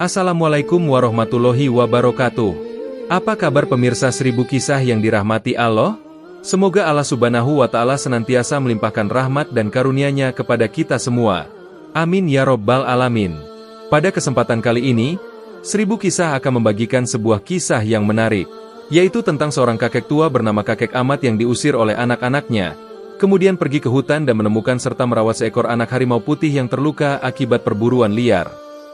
Assalamualaikum warahmatullahi wabarakatuh. Apa kabar pemirsa 1000 kisah yang dirahmati Allah? Semoga Allah Subhanahu wa Ta'ala senantiasa melimpahkan rahmat dan karunia-Nya kepada kita semua. Amin ya Rabbal Alamin. Pada kesempatan kali ini, 1000 kisah akan membagikan sebuah kisah yang menarik, yaitu tentang seorang kakek tua bernama Kakek Ahmad yang diusir oleh anak-anaknya, kemudian pergi ke hutan dan menemukan serta merawat seekor anak harimau putih yang terluka akibat perburuan liar.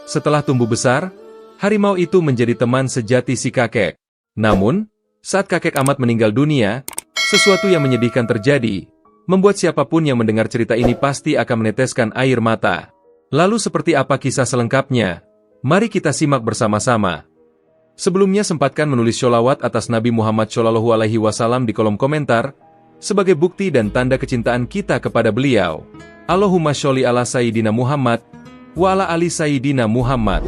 Setelah tumbuh besar, harimau itu menjadi teman sejati si kakek. Namun, saat Kakek Ahmad meninggal dunia, sesuatu yang menyedihkan terjadi, membuat siapapun yang mendengar cerita ini pasti akan meneteskan air mata. Lalu seperti apa kisah selengkapnya? Mari kita simak bersama-sama. Sebelumnya sempatkan menulis sholawat atas Nabi Muhammad SAW di kolom komentar, sebagai bukti dan tanda kecintaan kita kepada beliau. Allahumma sholli ala Sayyidina Muhammad, wa ala ali Sayyidina Muhammad.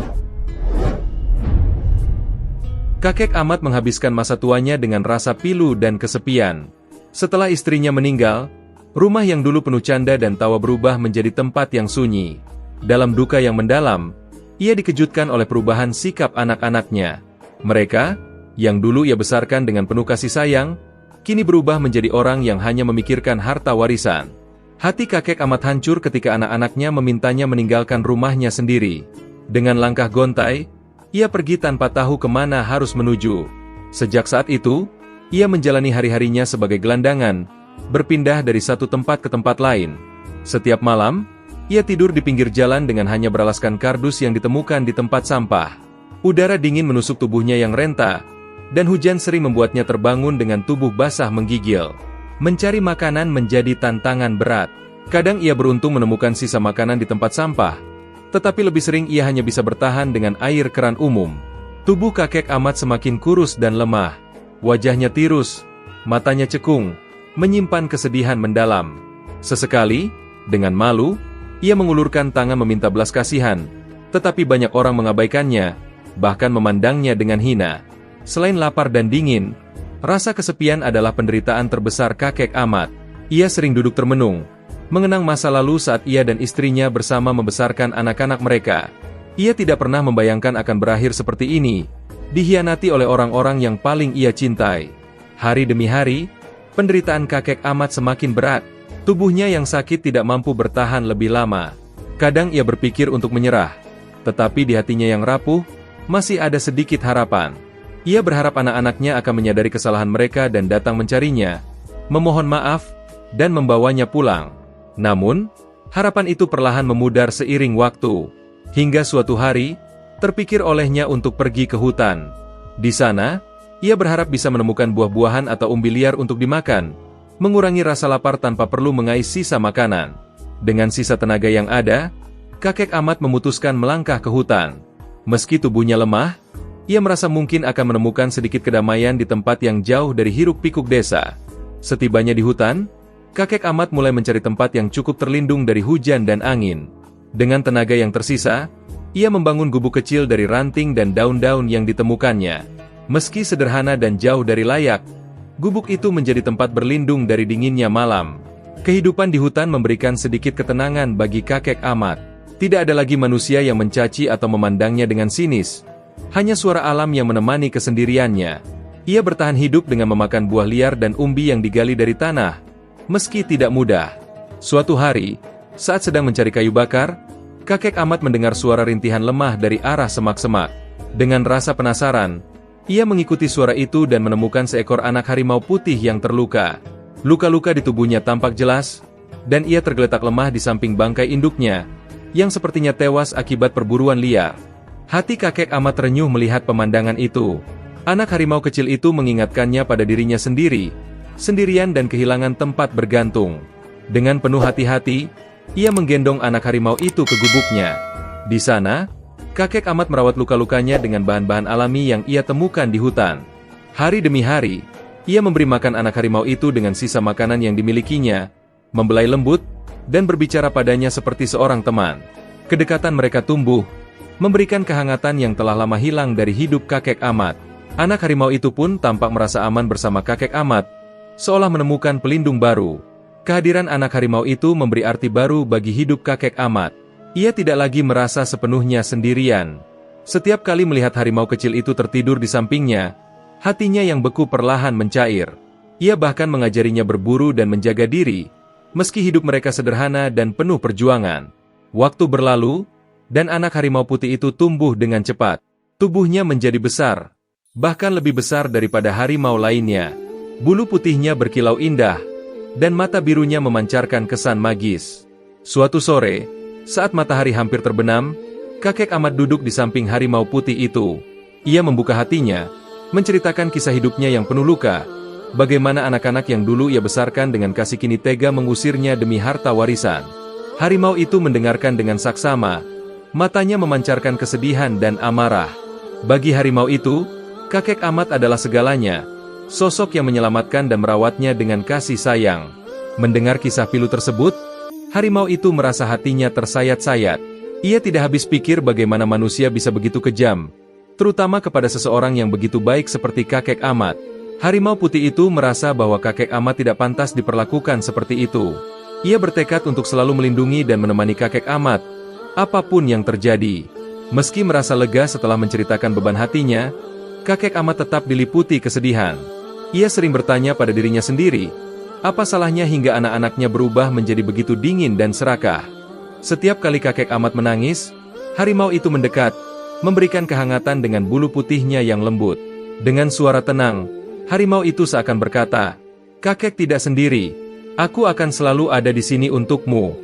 Kakek Ahmad menghabiskan masa tuanya dengan rasa pilu dan kesepian. Setelah istrinya meninggal, rumah yang dulu penuh canda dan tawa berubah menjadi tempat yang sunyi. Dalam duka yang mendalam, ia dikejutkan oleh perubahan sikap anak-anaknya. Mereka, yang dulu ia besarkan dengan penuh kasih sayang, kini berubah menjadi orang yang hanya memikirkan harta warisan. Hati Kakek Ahmad hancur ketika anak-anaknya memintanya meninggalkan rumahnya sendiri. Dengan langkah gontai, ia pergi tanpa tahu kemana harus menuju. Sejak saat itu, ia menjalani hari-harinya sebagai gelandangan, berpindah dari satu tempat ke tempat lain. Setiap malam, ia tidur di pinggir jalan dengan hanya beralaskan kardus yang ditemukan di tempat sampah. Udara dingin menusuk tubuhnya yang renta, dan hujan sering membuatnya terbangun dengan tubuh basah menggigil. Mencari makanan menjadi tantangan berat. Kadang ia beruntung menemukan sisa makanan di tempat sampah, tetapi lebih sering ia hanya bisa bertahan dengan air keran umum. Tubuh Kakek Ahmad semakin kurus dan lemah. Wajahnya tirus, matanya cekung, menyimpan kesedihan mendalam. Sesekali, dengan malu, ia mengulurkan tangan meminta belas kasihan, tetapi banyak orang mengabaikannya, bahkan memandangnya dengan hina. Selain lapar dan dingin, rasa kesepian adalah penderitaan terbesar Kakek Ahmad. Ia sering duduk termenung, mengenang masa lalu saat ia dan istrinya bersama membesarkan anak-anak mereka. Ia tidak pernah membayangkan akan berakhir seperti ini, dikhianati oleh orang-orang yang paling ia cintai. Hari demi hari, penderitaan Kakek Ahmad semakin berat. Tubuhnya yang sakit tidak mampu bertahan lebih lama. Kadang ia berpikir untuk menyerah, tetapi di hatinya yang rapuh, masih ada sedikit harapan. Ia berharap anak-anaknya akan menyadari kesalahan mereka dan datang mencarinya, memohon maaf, dan membawanya pulang. Namun, harapan itu perlahan memudar seiring waktu. Hingga suatu hari, terpikir olehnya untuk pergi ke hutan. Di sana, ia berharap bisa menemukan buah-buahan atau umbi liar untuk dimakan, mengurangi rasa lapar tanpa perlu mengais sisa makanan. Dengan sisa tenaga yang ada, Kakek Ahmad memutuskan melangkah ke hutan. Meski tubuhnya lemah, ia merasa mungkin akan menemukan sedikit kedamaian di tempat yang jauh dari hiruk-pikuk desa. Setibanya di hutan, Kakek Ahmad mulai mencari tempat yang cukup terlindung dari hujan dan angin. Dengan tenaga yang tersisa, ia membangun gubuk kecil dari ranting dan daun-daun yang ditemukannya. Meski sederhana dan jauh dari layak, gubuk itu menjadi tempat berlindung dari dinginnya malam. Kehidupan di hutan memberikan sedikit ketenangan bagi Kakek Ahmad. Tidak ada lagi manusia yang mencaci atau memandangnya dengan sinis. Hanya suara alam yang menemani kesendiriannya. Ia bertahan hidup dengan memakan buah liar dan umbi yang digali dari tanah, meski tidak mudah. Suatu hari, saat sedang mencari kayu bakar, Kakek Ahmad mendengar suara rintihan lemah dari arah semak-semak. Dengan rasa penasaran, ia mengikuti suara itu dan menemukan seekor anak harimau putih yang terluka. Luka-luka di tubuhnya tampak jelas, dan ia tergeletak lemah di samping bangkai induknya, yang sepertinya tewas akibat perburuan liar. Hati Kakek Ahmad terenyuh melihat pemandangan itu. Anak harimau kecil itu mengingatkannya pada dirinya sendiri, sendirian dan kehilangan tempat bergantung. Dengan penuh hati-hati, ia menggendong anak harimau itu ke gubuknya. Di sana, Kakek Ahmad merawat luka-lukanya dengan bahan-bahan alami yang ia temukan di hutan. Hari demi hari, ia memberi makan anak harimau itu dengan sisa makanan yang dimilikinya, membelai lembut, dan berbicara padanya seperti seorang teman. Kedekatan mereka tumbuh, memberikan kehangatan yang telah lama hilang dari hidup Kakek Ahmad. Anak harimau itu pun tampak merasa aman bersama Kakek Ahmad, seolah menemukan pelindung baru. Kehadiran anak harimau itu memberi arti baru bagi hidup Kakek Ahmad. Ia tidak lagi merasa sepenuhnya sendirian. Setiap kali melihat harimau kecil itu tertidur di sampingnya, hatinya yang beku perlahan mencair. Ia bahkan mengajarinya berburu dan menjaga diri, meski hidup mereka sederhana dan penuh perjuangan. Waktu berlalu, dan anak harimau putih itu tumbuh dengan cepat. Tubuhnya menjadi besar, bahkan lebih besar daripada harimau lainnya. Bulu putihnya berkilau indah, dan mata birunya memancarkan kesan magis. Suatu sore, saat matahari hampir terbenam, kakek Ahmad duduk di samping harimau putih itu. Ia membuka hatinya, menceritakan kisah hidupnya yang penuh luka, bagaimana anak-anak yang dulu ia besarkan dengan kasih kini tega mengusirnya demi harta warisan. Harimau itu mendengarkan dengan saksama, matanya memancarkan kesedihan dan amarah. Bagi harimau itu, kakek Ahmad adalah segalanya, sosok yang menyelamatkan dan merawatnya dengan kasih sayang. Mendengar kisah pilu tersebut, harimau itu merasa hatinya tersayat-sayat. Ia tidak habis pikir bagaimana manusia bisa begitu kejam, terutama kepada seseorang yang begitu baik seperti kakek Ahmad. Harimau putih itu merasa bahwa kakek Ahmad tidak pantas diperlakukan seperti itu. Ia bertekad untuk selalu melindungi dan menemani kakek Ahmad, apapun yang terjadi. Meski merasa lega setelah menceritakan beban hatinya, kakek Ahmad tetap diliputi kesedihan. Ia sering bertanya pada dirinya sendiri, apa salahnya hingga anak-anaknya berubah menjadi begitu dingin dan serakah. Setiap kali kakek Ahmad menangis, harimau itu mendekat, memberikan kehangatan dengan bulu putihnya yang lembut. Dengan suara tenang, harimau itu seakan berkata, "Kakek tidak sendiri, aku akan selalu ada di sini untukmu."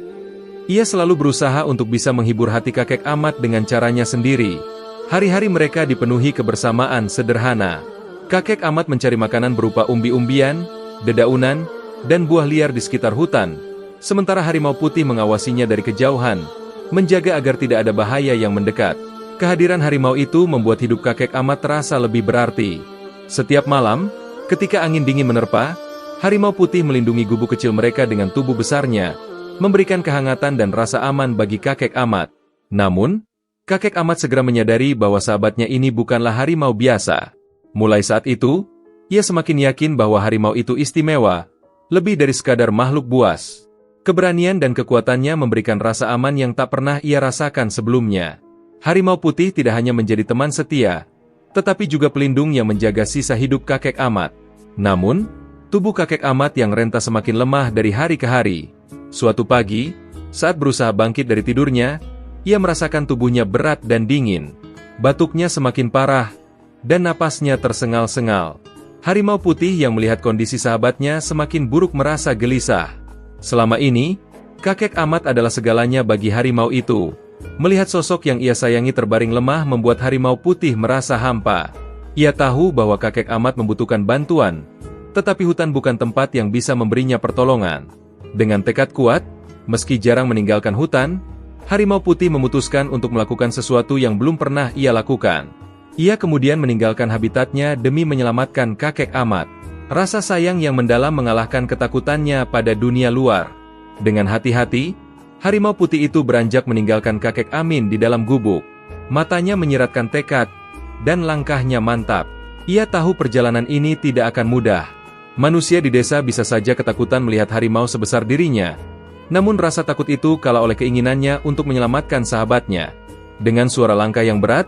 Ia selalu berusaha untuk bisa menghibur hati kakek Ahmad dengan caranya sendiri. Hari-hari mereka dipenuhi kebersamaan sederhana. Kakek Ahmad mencari makanan berupa umbi-umbian, dedaunan, dan buah liar di sekitar hutan, sementara harimau putih mengawasinya dari kejauhan, menjaga agar tidak ada bahaya yang mendekat. Kehadiran harimau itu membuat hidup kakek Ahmad terasa lebih berarti. Setiap malam, ketika angin dingin menerpa, harimau putih melindungi gubuk kecil mereka dengan tubuh besarnya, memberikan kehangatan dan rasa aman bagi kakek Ahmad. Namun, kakek Ahmad segera menyadari bahwa sahabatnya ini bukanlah harimau biasa. Mulai saat itu, ia semakin yakin bahwa harimau itu istimewa, lebih dari sekadar makhluk buas. Keberanian dan kekuatannya memberikan rasa aman yang tak pernah ia rasakan sebelumnya. Harimau putih tidak hanya menjadi teman setia, tetapi juga pelindung yang menjaga sisa hidup kakek Ahmad. Namun, tubuh kakek Ahmad yang renta semakin lemah dari hari ke hari. Suatu pagi, saat berusaha bangkit dari tidurnya, ia merasakan tubuhnya berat dan dingin. Batuknya semakin parah, dan napasnya tersengal-sengal. Harimau putih yang melihat kondisi sahabatnya semakin buruk merasa gelisah. Selama ini, kakek Ahmad adalah segalanya bagi harimau itu. Melihat sosok yang ia sayangi terbaring lemah membuat harimau putih merasa hampa. Ia tahu bahwa kakek Ahmad membutuhkan bantuan, tetapi hutan bukan tempat yang bisa memberinya pertolongan. Dengan tekad kuat, meski jarang meninggalkan hutan, harimau putih memutuskan untuk melakukan sesuatu yang belum pernah ia lakukan. Ia kemudian meninggalkan habitatnya demi menyelamatkan kakek Ahmad. Rasa sayang yang mendalam mengalahkan ketakutannya pada dunia luar. Dengan hati-hati, harimau putih itu beranjak meninggalkan kakek Amin di dalam gubuk. Matanya menyiratkan tekad, dan langkahnya mantap. Ia tahu perjalanan ini tidak akan mudah. Manusia di desa bisa saja ketakutan melihat harimau sebesar dirinya. Namun rasa takut itu kalah oleh keinginannya untuk menyelamatkan sahabatnya. Dengan suara langkah yang berat,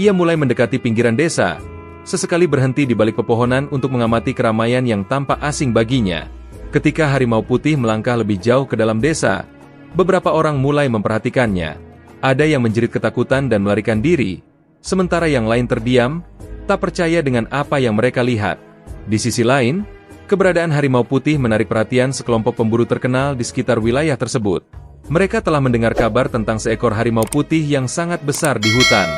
ia mulai mendekati pinggiran desa, sesekali berhenti di balik pepohonan untuk mengamati keramaian yang tampak asing baginya. Ketika harimau putih melangkah lebih jauh ke dalam desa, beberapa orang mulai memperhatikannya. Ada yang menjerit ketakutan dan melarikan diri, sementara yang lain terdiam, tak percaya dengan apa yang mereka lihat. Di sisi lain, keberadaan harimau putih menarik perhatian sekelompok pemburu terkenal di sekitar wilayah tersebut. Mereka telah mendengar kabar tentang seekor harimau putih yang sangat besar di hutan.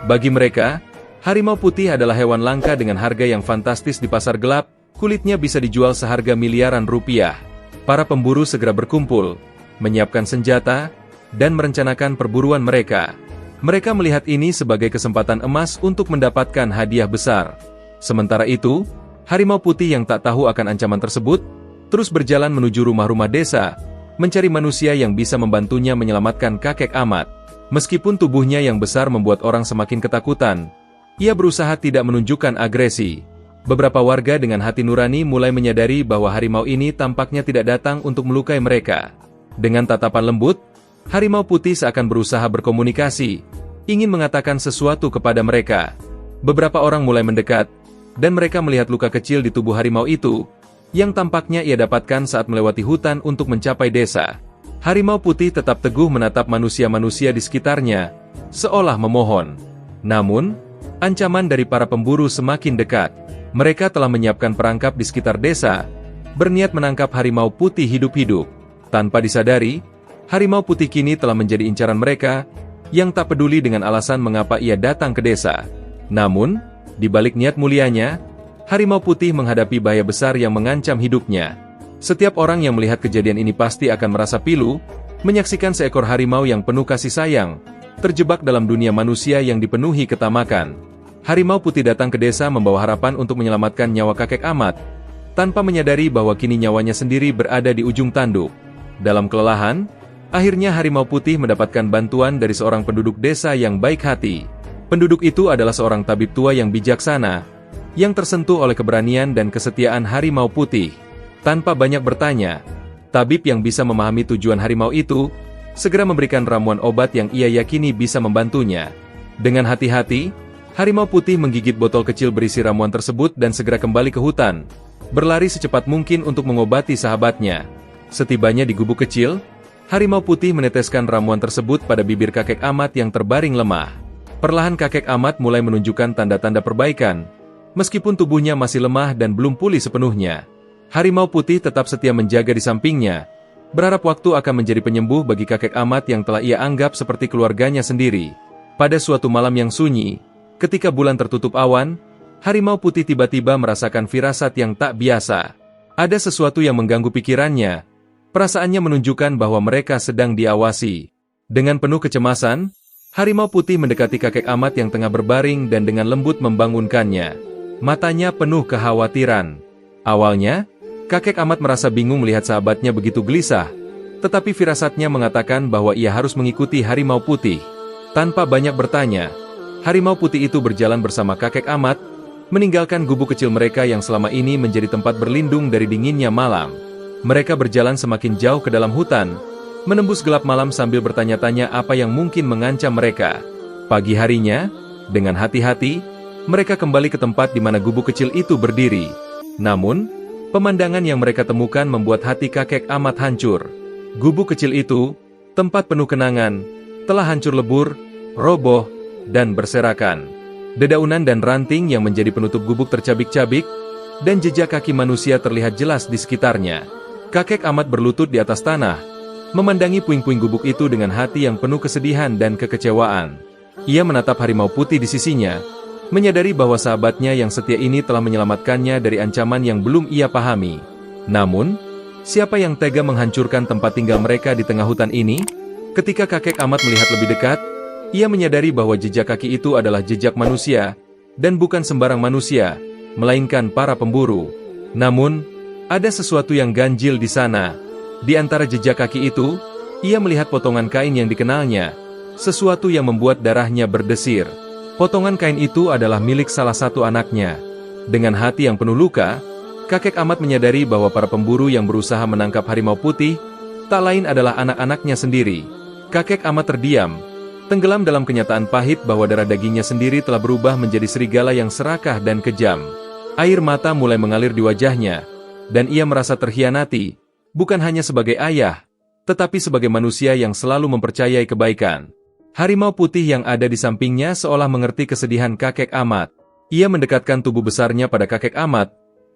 Bagi mereka, harimau putih adalah hewan langka dengan harga yang fantastis di pasar gelap, kulitnya bisa dijual seharga miliaran rupiah. Para pemburu segera berkumpul, menyiapkan senjata, dan merencanakan perburuan mereka. Mereka melihat ini sebagai kesempatan emas untuk mendapatkan hadiah besar. Sementara itu, harimau putih yang tak tahu akan ancaman tersebut, terus berjalan menuju rumah-rumah desa, mencari manusia yang bisa membantunya menyelamatkan kakek Ahmad. Meskipun tubuhnya yang besar membuat orang semakin ketakutan, ia berusaha tidak menunjukkan agresi. Beberapa warga dengan hati nurani mulai menyadari bahwa harimau ini tampaknya tidak datang untuk melukai mereka. Dengan tatapan lembut, harimau putih seakan berusaha berkomunikasi, ingin mengatakan sesuatu kepada mereka. Beberapa orang mulai mendekat, dan mereka melihat luka kecil di tubuh harimau itu, yang tampaknya ia dapatkan saat melewati hutan untuk mencapai desa. Harimau putih tetap teguh menatap manusia-manusia di sekitarnya, seolah memohon. Namun, ancaman dari para pemburu semakin dekat. Mereka telah menyiapkan perangkap di sekitar desa, berniat menangkap harimau putih hidup-hidup. Tanpa disadari, harimau putih kini telah menjadi incaran mereka, yang tak peduli dengan alasan mengapa ia datang ke desa. Namun, di balik niat mulianya, harimau putih menghadapi bahaya besar yang mengancam hidupnya. Setiap orang yang melihat kejadian ini pasti akan merasa pilu, menyaksikan seekor harimau yang penuh kasih sayang, terjebak dalam dunia manusia yang dipenuhi ketamakan. Harimau putih datang ke desa membawa harapan untuk menyelamatkan nyawa kakek Ahmad, tanpa menyadari bahwa kini nyawanya sendiri berada di ujung tanduk. Dalam kelelahan, akhirnya harimau putih mendapatkan bantuan dari seorang penduduk desa yang baik hati. Penduduk itu adalah seorang tabib tua yang bijaksana, yang tersentuh oleh keberanian dan kesetiaan harimau putih. Tanpa banyak bertanya, tabib yang bisa memahami tujuan harimau itu, segera memberikan ramuan obat yang ia yakini bisa membantunya. Dengan hati-hati, harimau putih menggigit botol kecil berisi ramuan tersebut dan segera kembali ke hutan, berlari secepat mungkin untuk mengobati sahabatnya. Setibanya di gubuk kecil, harimau putih meneteskan ramuan tersebut pada bibir kakek Ahmad yang terbaring lemah. Perlahan kakek Ahmad mulai menunjukkan tanda-tanda perbaikan, meskipun tubuhnya masih lemah dan belum pulih sepenuhnya. Harimau putih tetap setia menjaga di sampingnya, berharap waktu akan menjadi penyembuh bagi kakek Ahmad yang telah ia anggap seperti keluarganya sendiri. Pada suatu malam yang sunyi, ketika bulan tertutup awan, harimau putih tiba-tiba merasakan firasat yang tak biasa. Ada sesuatu yang mengganggu pikirannya. Perasaannya menunjukkan bahwa mereka sedang diawasi. Dengan penuh kecemasan, harimau putih mendekati kakek Ahmad yang tengah berbaring dan dengan lembut membangunkannya. Matanya penuh kekhawatiran. Awalnya, kakek Ahmad merasa bingung melihat sahabatnya begitu gelisah, tetapi firasatnya mengatakan bahwa ia harus mengikuti harimau putih. Tanpa banyak bertanya, harimau putih itu berjalan bersama kakek Ahmad, meninggalkan gubuk kecil mereka yang selama ini menjadi tempat berlindung dari dinginnya malam. Mereka berjalan semakin jauh ke dalam hutan, menembus gelap malam sambil bertanya-tanya apa yang mungkin mengancam mereka. Pagi harinya, dengan hati-hati, mereka kembali ke tempat di mana gubuk kecil itu berdiri. Namun, pemandangan yang mereka temukan membuat hati kakek Ahmad hancur. Gubuk kecil itu, tempat penuh kenangan, telah hancur lebur, roboh, dan berserakan. Dedaunan dan ranting yang menjadi penutup gubuk tercabik-cabik, dan jejak kaki manusia terlihat jelas di sekitarnya. Kakek Ahmad berlutut di atas tanah, memandangi puing-puing gubuk itu dengan hati yang penuh kesedihan dan kekecewaan. Ia menatap harimau putih di sisinya, menyadari bahwa sahabatnya yang setia ini telah menyelamatkannya dari ancaman yang belum ia pahami. Namun, siapa yang tega menghancurkan tempat tinggal mereka di tengah hutan ini? Ketika kakek Ahmad melihat lebih dekat, ia menyadari bahwa jejak kaki itu adalah jejak manusia, dan bukan sembarang manusia, melainkan para pemburu. Namun, ada sesuatu yang ganjil di sana. Di antara jejak kaki itu, ia melihat potongan kain yang dikenalnya, sesuatu yang membuat darahnya berdesir. Potongan kain itu adalah milik salah satu anaknya. Dengan hati yang penuh luka, kakek Ahmad menyadari bahwa para pemburu yang berusaha menangkap harimau putih, tak lain adalah anak-anaknya sendiri. Kakek Ahmad terdiam, tenggelam dalam kenyataan pahit bahwa darah dagingnya sendiri telah berubah menjadi serigala yang serakah dan kejam. Air mata mulai mengalir di wajahnya, dan ia merasa terhianati. Bukan hanya sebagai ayah, tetapi sebagai manusia yang selalu mempercayai kebaikan. Harimau putih yang ada di sampingnya seolah mengerti kesedihan kakek Ahmad. Ia mendekatkan tubuh besarnya pada kakek Ahmad,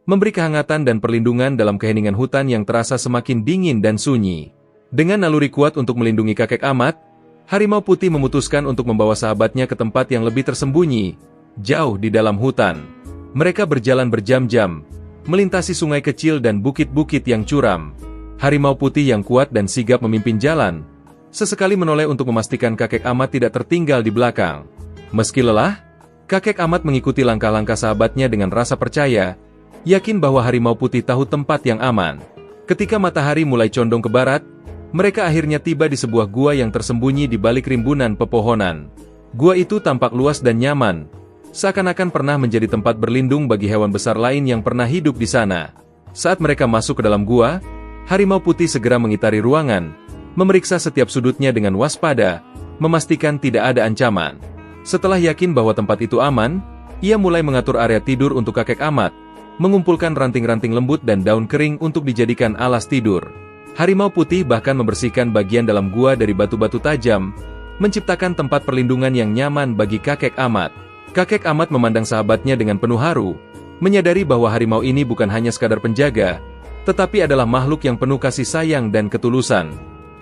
memberi kehangatan dan perlindungan dalam keheningan hutan yang terasa semakin dingin dan sunyi. Dengan naluri kuat untuk melindungi kakek Ahmad, harimau putih memutuskan untuk membawa sahabatnya ke tempat yang lebih tersembunyi, jauh di dalam hutan. Mereka berjalan berjam-jam, melintasi sungai kecil dan bukit-bukit yang curam. Harimau putih yang kuat dan sigap memimpin jalan, sesekali menoleh untuk memastikan kakek Ahmad tidak tertinggal di belakang. Meski lelah, kakek Ahmad mengikuti langkah-langkah sahabatnya dengan rasa percaya, yakin bahwa harimau putih tahu tempat yang aman. Ketika matahari mulai condong ke barat, mereka akhirnya tiba di sebuah gua yang tersembunyi di balik rimbunan pepohonan. Gua itu tampak luas dan nyaman, seakan-akan pernah menjadi tempat berlindung bagi hewan besar lain yang pernah hidup di sana. Saat mereka masuk ke dalam gua, harimau putih segera mengitari ruangan, memeriksa setiap sudutnya dengan waspada, memastikan tidak ada ancaman. Setelah yakin bahwa tempat itu aman, ia mulai mengatur area tidur untuk kakek Ahmad, mengumpulkan ranting-ranting lembut dan daun kering untuk dijadikan alas tidur. Harimau putih bahkan membersihkan bagian dalam gua dari batu-batu tajam, menciptakan tempat perlindungan yang nyaman bagi kakek Ahmad. Kakek Ahmad memandang sahabatnya dengan penuh haru, menyadari bahwa harimau ini bukan hanya sekadar penjaga, tetapi adalah makhluk yang penuh kasih sayang dan ketulusan.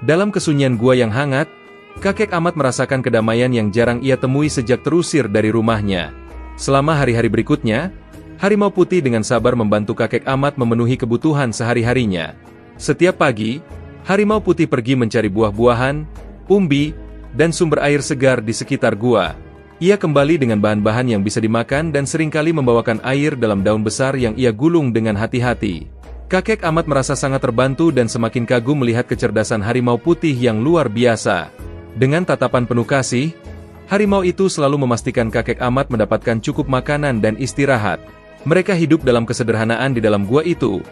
Dalam kesunyian gua yang hangat, kakek Ahmad merasakan kedamaian yang jarang ia temui sejak terusir dari rumahnya. Selama hari-hari berikutnya, harimau putih dengan sabar membantu kakek Ahmad memenuhi kebutuhan sehari-harinya. Setiap pagi, harimau putih pergi mencari buah-buahan, umbi, dan sumber air segar di sekitar gua. Ia kembali dengan bahan-bahan yang bisa dimakan dan seringkali membawakan air dalam daun besar yang ia gulung dengan hati-hati. Kakek Ahmad merasa sangat terbantu dan semakin kagum melihat kecerdasan harimau putih yang luar biasa. Dengan tatapan penuh kasih, harimau itu selalu memastikan kakek Ahmad mendapatkan cukup makanan dan istirahat. Mereka hidup dalam kesederhanaan di dalam gua itu,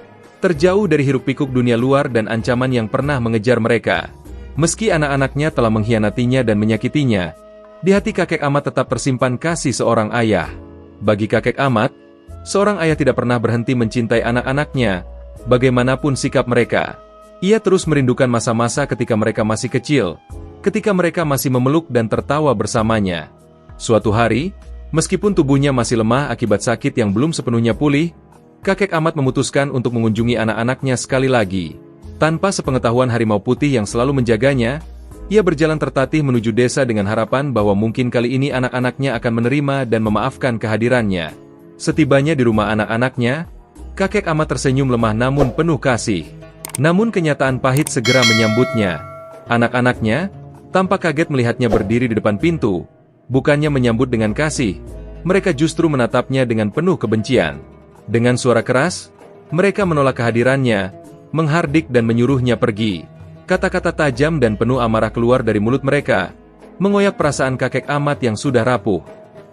terjauh dari hiruk-pikuk dunia luar dan ancaman yang pernah mengejar mereka. Meski anak-anaknya telah mengkhianatinya dan menyakitinya, di hati kakek Ahmad tetap tersimpan kasih seorang ayah. Bagi kakek Ahmad, seorang ayah tidak pernah berhenti mencintai anak-anaknya, bagaimanapun sikap mereka. Ia terus merindukan masa-masa ketika mereka masih kecil, ketika mereka masih memeluk dan tertawa bersamanya. Suatu hari, meskipun tubuhnya masih lemah akibat sakit yang belum sepenuhnya pulih, kakek Ahmad memutuskan untuk mengunjungi anak-anaknya sekali lagi. Tanpa sepengetahuan harimau putih yang selalu menjaganya, ia berjalan tertatih menuju desa dengan harapan bahwa mungkin kali ini anak-anaknya akan menerima dan memaafkan kehadirannya. Setibanya di rumah anak-anaknya, kakek Ahmad tersenyum lemah namun penuh kasih. Namun kenyataan pahit segera menyambutnya. Anak-anaknya tampak kaget melihatnya berdiri di depan pintu. Bukannya menyambut dengan kasih, mereka justru menatapnya dengan penuh kebencian. Dengan suara keras, mereka menolak kehadirannya, menghardik dan menyuruhnya pergi. Kata-kata tajam dan penuh amarah keluar dari mulut mereka, mengoyak perasaan kakek Ahmad yang sudah rapuh.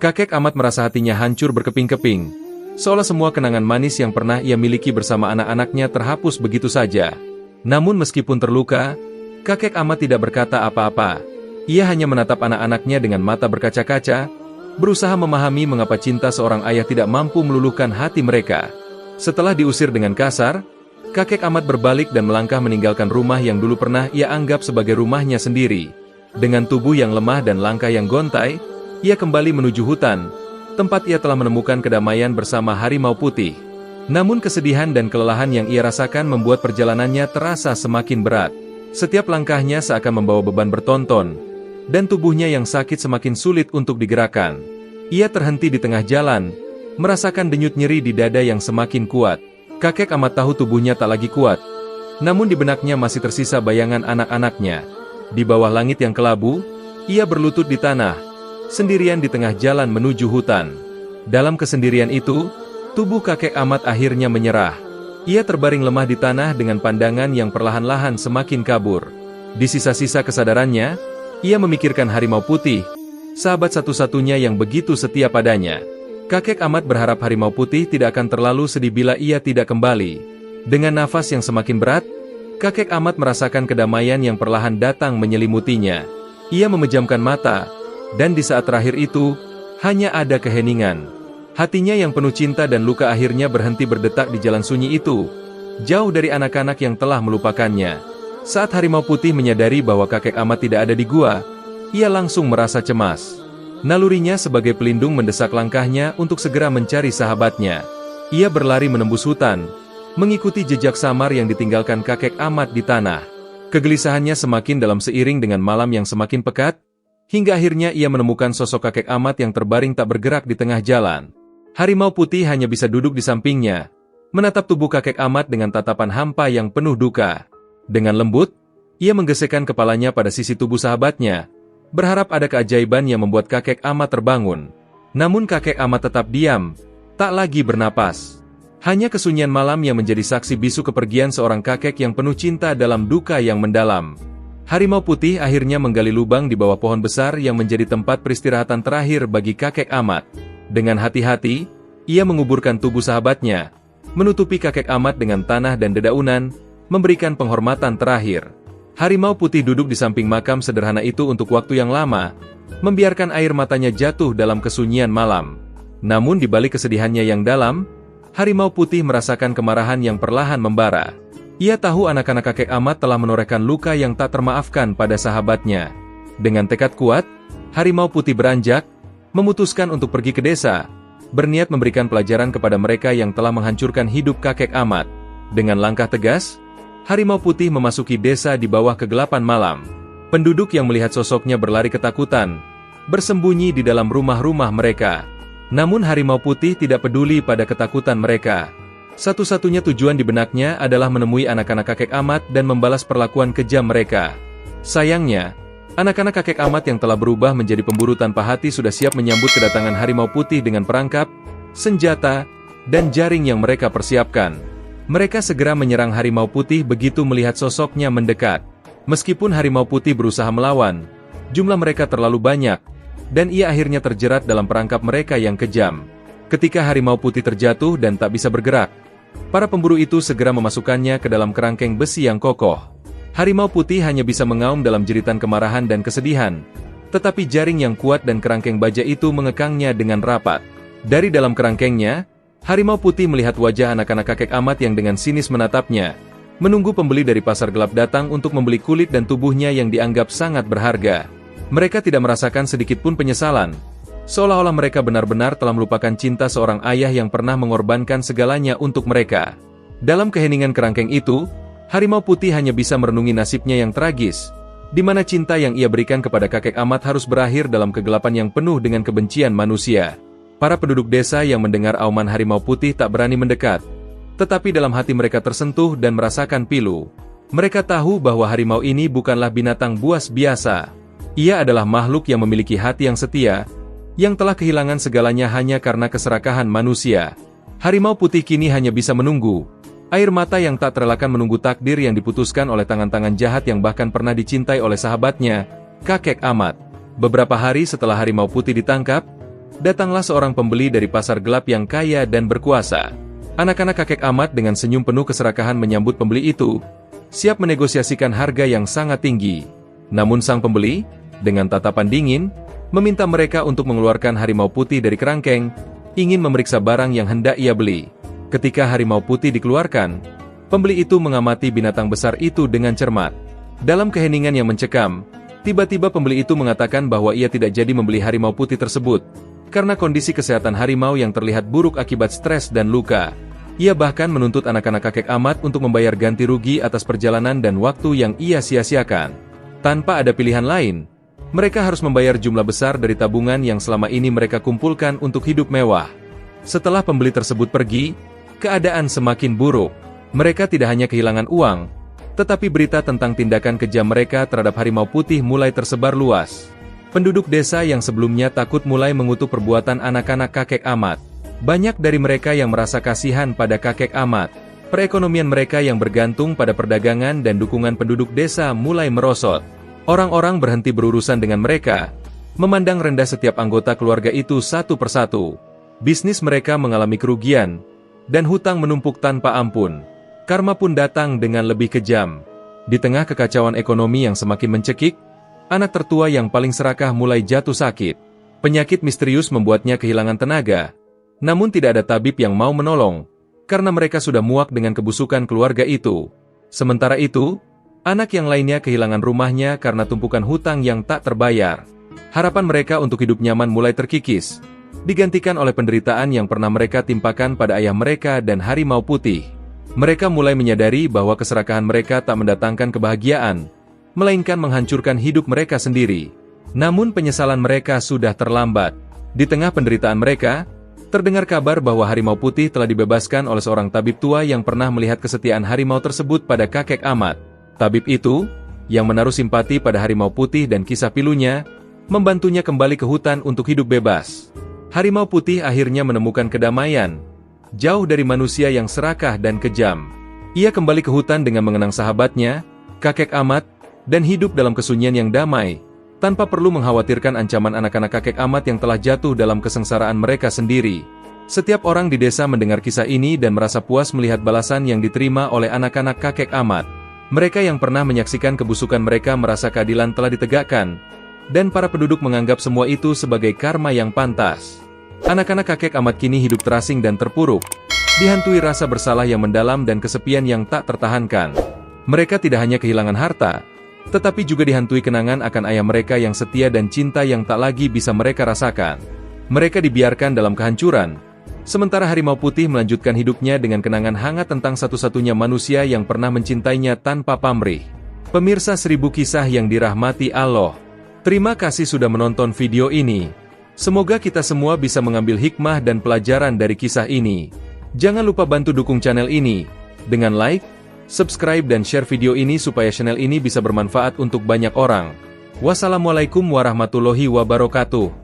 Kakek Ahmad merasa hatinya hancur berkeping-keping, seolah semua kenangan manis yang pernah ia miliki bersama anak-anaknya terhapus begitu saja. Namun meskipun terluka, kakek Ahmad tidak berkata apa-apa. Ia hanya menatap anak-anaknya dengan mata berkaca-kaca, berusaha memahami mengapa cinta seorang ayah tidak mampu meluluhkan hati mereka. Setelah diusir dengan kasar, kakek Ahmad berbalik dan melangkah meninggalkan rumah yang dulu pernah ia anggap sebagai rumahnya sendiri. Dengan tubuh yang lemah dan langkah yang gontai, ia kembali menuju hutan, tempat ia telah menemukan kedamaian bersama harimau putih. Namun kesedihan dan kelelahan yang ia rasakan membuat perjalanannya terasa semakin berat. Setiap langkahnya seakan membawa beban bertonton, dan tubuhnya yang sakit semakin sulit untuk digerakkan. Ia terhenti di tengah jalan, merasakan denyut nyeri di dada yang semakin kuat. Kakek Ahmad tahu tubuhnya tak lagi kuat, namun di benaknya masih tersisa bayangan anak-anaknya. Di bawah langit yang kelabu, ia berlutut di tanah, sendirian di tengah jalan menuju hutan. Dalam kesendirian itu, tubuh kakek Ahmad akhirnya menyerah. Ia terbaring lemah di tanah dengan pandangan yang perlahan-lahan semakin kabur. Di sisa-sisa kesadarannya, ia memikirkan harimau putih, sahabat satu-satunya yang begitu setia padanya. Kakek Ahmad berharap harimau putih tidak akan terlalu sedih bila ia tidak kembali. Dengan nafas yang semakin berat, kakek Ahmad merasakan kedamaian yang perlahan datang menyelimutinya. Ia memejamkan mata, dan di saat terakhir itu, hanya ada keheningan. Hatinya yang penuh cinta dan luka akhirnya berhenti berdetak di jalan sunyi itu, jauh dari anak-anak yang telah melupakannya. Saat harimau putih menyadari bahwa kakek Ahmad tidak ada di gua, ia langsung merasa cemas. Nalurinya sebagai pelindung mendesak langkahnya untuk segera mencari sahabatnya. Ia berlari menembus hutan, mengikuti jejak samar yang ditinggalkan kakek Ahmad di tanah. Kegelisahannya semakin dalam seiring dengan malam yang semakin pekat, hingga akhirnya ia menemukan sosok kakek Ahmad yang terbaring tak bergerak di tengah jalan. Harimau putih hanya bisa duduk di sampingnya, menatap tubuh kakek Ahmad dengan tatapan hampa yang penuh duka. Dengan lembut, ia menggesekkan kepalanya pada sisi tubuh sahabatnya, berharap ada keajaiban yang membuat kakek Ahmad terbangun. Namun kakek Ahmad tetap diam, tak lagi bernapas. Hanya kesunyian malam yang menjadi saksi bisu kepergian seorang kakek yang penuh cinta dalam duka yang mendalam. Harimau putih akhirnya menggali lubang di bawah pohon besar yang menjadi tempat peristirahatan terakhir bagi kakek Ahmad. Dengan hati-hati, ia menguburkan tubuh sahabatnya, menutupi kakek Ahmad dengan tanah dan dedaunan, memberikan penghormatan terakhir. Harimau putih duduk di samping makam sederhana itu untuk waktu yang lama, membiarkan air matanya jatuh dalam kesunyian malam. Namun di balik kesedihannya yang dalam, harimau putih merasakan kemarahan yang perlahan membara. Ia tahu anak-anak kakek Ahmad telah menorehkan luka yang tak termaafkan pada sahabatnya. Dengan tekad kuat, harimau putih beranjak, memutuskan untuk pergi ke desa, berniat memberikan pelajaran kepada mereka yang telah menghancurkan hidup kakek Ahmad. Dengan langkah tegas, harimau putih memasuki desa di bawah kegelapan malam. Penduduk yang melihat sosoknya berlari ketakutan, bersembunyi di dalam rumah-rumah mereka. Namun harimau putih tidak peduli pada ketakutan mereka. Satu-satunya tujuan di benaknya adalah menemui anak-anak kakek Ahmad dan membalas perlakuan kejam mereka. Sayangnya, anak-anak kakek Ahmad yang telah berubah menjadi pemburu tanpa hati sudah siap menyambut kedatangan harimau putih dengan perangkap, senjata, dan jaring yang mereka persiapkan. Mereka segera menyerang harimau putih begitu melihat sosoknya mendekat. Meskipun harimau putih berusaha melawan, jumlah mereka terlalu banyak, dan ia akhirnya terjerat dalam perangkap mereka yang kejam. Ketika harimau putih terjatuh dan tak bisa bergerak, para pemburu itu segera memasukkannya ke dalam kerangkeng besi yang kokoh. Harimau putih hanya bisa mengaum dalam jeritan kemarahan dan kesedihan, tetapi jaring yang kuat dan kerangkeng baja itu mengekangnya dengan rapat. Dari dalam kerangkengnya, harimau putih melihat wajah anak-anak kakek Ahmad yang dengan sinis menatapnya, menunggu pembeli dari pasar gelap datang untuk membeli kulit dan tubuhnya yang dianggap sangat berharga. Mereka tidak merasakan sedikitpun penyesalan, seolah-olah mereka benar-benar telah melupakan cinta seorang ayah yang pernah mengorbankan segalanya untuk mereka. Dalam keheningan kerangkeng itu, harimau putih hanya bisa merenungi nasibnya yang tragis, di mana cinta yang ia berikan kepada kakek Ahmad harus berakhir dalam kegelapan yang penuh dengan kebencian manusia. Para penduduk desa yang mendengar auman harimau putih tak berani mendekat, tetapi dalam hati mereka tersentuh dan merasakan pilu. Mereka tahu bahwa harimau ini bukanlah binatang buas biasa. Ia adalah makhluk yang memiliki hati yang setia, yang telah kehilangan segalanya hanya karena keserakahan manusia. Harimau putih kini hanya bisa menunggu. Air mata yang tak terelakkan menunggu takdir yang diputuskan oleh tangan-tangan jahat yang bahkan pernah dicintai oleh sahabatnya, kakek Ahmad. Beberapa hari setelah harimau putih ditangkap, datanglah seorang pembeli dari pasar gelap yang kaya dan berkuasa. Anak-anak kakek Ahmad dengan senyum penuh keserakahan menyambut pembeli itu, siap menegosiasikan harga yang sangat tinggi. Namun sang pembeli, dengan tatapan dingin, meminta mereka untuk mengeluarkan harimau putih dari kerangkeng, ingin memeriksa barang yang hendak ia beli. Ketika harimau putih dikeluarkan, pembeli itu mengamati binatang besar itu dengan cermat. Dalam keheningan yang mencekam, tiba-tiba pembeli itu mengatakan bahwa ia tidak jadi membeli harimau putih tersebut, karena kondisi kesehatan harimau yang terlihat buruk akibat stres dan luka. Ia bahkan menuntut anak-anak kakek Ahmad untuk membayar ganti rugi atas perjalanan dan waktu yang ia sia-siakan. Tanpa ada pilihan lain, mereka harus membayar jumlah besar dari tabungan yang selama ini mereka kumpulkan untuk hidup mewah. Setelah pembeli tersebut pergi, keadaan semakin buruk. Mereka tidak hanya kehilangan uang, tetapi berita tentang tindakan kejam mereka terhadap harimau putih mulai tersebar luas. Penduduk desa yang sebelumnya takut mulai mengutuk perbuatan anak-anak kakek Ahmad. Banyak dari mereka yang merasa kasihan pada kakek Ahmad. Perekonomian mereka yang bergantung pada perdagangan dan dukungan penduduk desa mulai merosot. Orang-orang berhenti berurusan dengan mereka, memandang rendah setiap anggota keluarga itu satu persatu. Bisnis mereka mengalami kerugian, dan hutang menumpuk tanpa ampun. Karma pun datang dengan lebih kejam. Di tengah kekacauan ekonomi yang semakin mencekik, anak tertua yang paling serakah mulai jatuh sakit. Penyakit misterius membuatnya kehilangan tenaga. Namun tidak ada tabib yang mau menolong, karena mereka sudah muak dengan kebusukan keluarga itu. Sementara itu, anak yang lainnya kehilangan rumahnya karena tumpukan hutang yang tak terbayar. Harapan mereka untuk hidup nyaman mulai terkikis, digantikan oleh penderitaan yang pernah mereka timpakan pada ayah mereka dan harimau putih. Mereka mulai menyadari bahwa keserakahan mereka tak mendatangkan kebahagiaan, melainkan menghancurkan hidup mereka sendiri. Namun penyesalan mereka sudah terlambat. Di tengah penderitaan mereka, terdengar kabar bahwa harimau putih telah dibebaskan oleh seorang tabib tua yang pernah melihat kesetiaan harimau tersebut pada kakek Ahmad. Tabib itu, yang menaruh simpati pada harimau putih dan kisah pilunya, membantunya kembali ke hutan untuk hidup bebas. Harimau putih akhirnya menemukan kedamaian, jauh dari manusia yang serakah dan kejam. Ia kembali ke hutan dengan mengenang sahabatnya, kakek Ahmad, dan hidup dalam kesunyian yang damai, tanpa perlu mengkhawatirkan ancaman anak-anak kakek Ahmad yang telah jatuh dalam kesengsaraan mereka sendiri. Setiap orang di desa mendengar kisah ini dan merasa puas melihat balasan yang diterima oleh anak-anak kakek Ahmad. Mereka yang pernah menyaksikan kebusukan mereka merasa keadilan telah ditegakkan, dan para penduduk menganggap semua itu sebagai karma yang pantas. Anak-anak kakek amat kini hidup terasing dan terpuruk, dihantui rasa bersalah yang mendalam dan kesepian yang tak tertahankan. Mereka tidak hanya kehilangan harta, tetapi juga dihantui kenangan akan ayah mereka yang setia dan cinta yang tak lagi bisa mereka rasakan. Mereka dibiarkan dalam kehancuran, sementara harimau putih melanjutkan hidupnya dengan kenangan hangat tentang satu-satunya manusia yang pernah mencintainya tanpa pamrih. Pemirsa 1000 kisah yang dirahmati Allah, terima kasih sudah menonton video ini. Semoga kita semua bisa mengambil hikmah dan pelajaran dari kisah ini. Jangan lupa bantu dukung channel ini dengan like, subscribe dan share video ini supaya channel ini bisa bermanfaat untuk banyak orang. Wassalamualaikum warahmatullahi wabarakatuh.